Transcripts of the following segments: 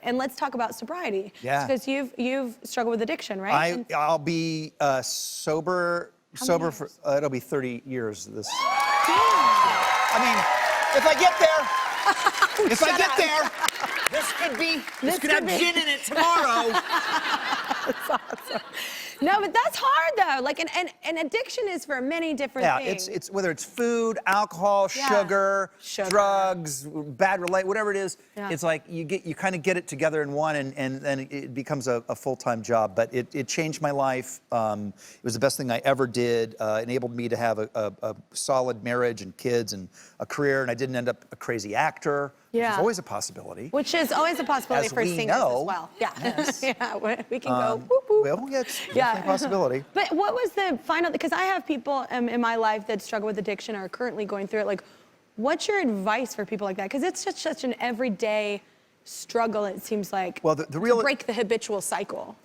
And let's talk about sobriety. Yeah. Because you've struggled with addiction, right? I'll be sober for, it'll be 30 years this. I mean, if I get there, this could have gin in it tomorrow. That's awesome. No, but that's hard though. Like, and addiction is for many different things. It's whether it's food, alcohol, sugar, drugs, bad whatever it is. Yeah. It's like you kind of get it together in one, and then it becomes a full-time job. But it changed my life. It was the best thing I ever did. Enabled me to have a solid marriage and kids and a career, and I didn't end up a crazy actor. Yeah. Which is always a possibility. Which is always a possibility for singers as well. Yeah. Yes. Yeah, we can go whoop, whoop. Well, yeah, it's definitely a possibility. But what was the final, because I have people in my life that struggle with addiction or are currently going through it. Like, what's your advice for people like that? Because it's just such an everyday struggle, it seems like, well, the real, to break the habitual cycle.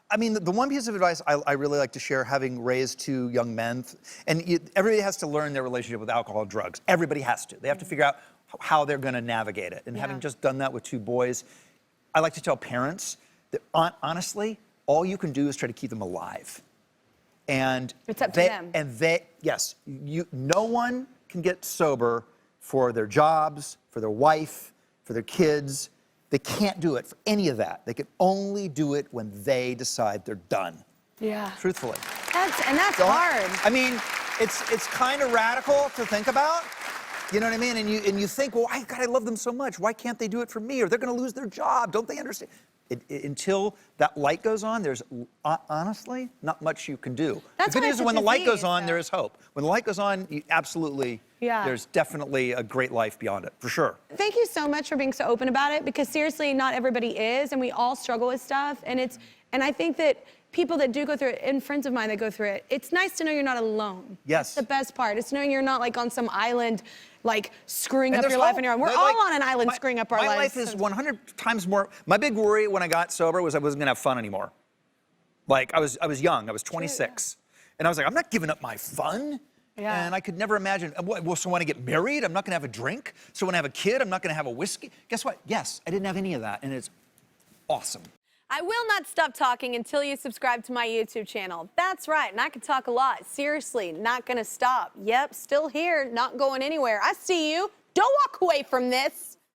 I mean, the one piece of advice I really like to share, having raised two young men, and everybody has to learn their relationship with alcohol and drugs. Everybody has to. They have to figure out how they're going to navigate it. And having just done that with two boys, I like to tell parents that honestly, all you can do is try to keep them alive. And it's up to them. And no one can get sober for their jobs, for their wife, for their kids. They can't do it for any of that. They can only do it when they decide they're done. Yeah. Truthfully. That's hard. I mean, it's kind of radical to think about. You know what I mean? And you think, well, God, I love them so much. Why can't they do it for me? Or they're going to lose their job. Don't they understand? Until that light goes on, there's honestly not much you can do. That's the good why news it's is a when the light goes on, disease, there is hope. When the light goes on, there's definitely a great life beyond it, for sure. Thank you so much for being so open about it, because seriously, not everybody is, and we all struggle with stuff. And I think that people that do go through it, and friends of mine that go through it, it's nice to know you're not alone. Yes. That's the best part. It's knowing you're not like on some island, like screwing up your life on your own. We're all on an island screwing up our lives. My life is 100 times more. My big worry when I got sober was I wasn't gonna have fun anymore. Like I was young. I was 26, and I was like, I'm not giving up my fun. Yeah. And I could never imagine. Well, so when I get married, I'm not gonna have a drink. So when I have a kid, I'm not gonna have a whiskey. Guess what? Yes, I didn't have any of that, and it's awesome. I will not stop talking until you subscribe to my YouTube channel. That's right, and I can talk a lot. Seriously, not gonna stop. Yep, still here, not going anywhere. I see you. Don't walk away from this.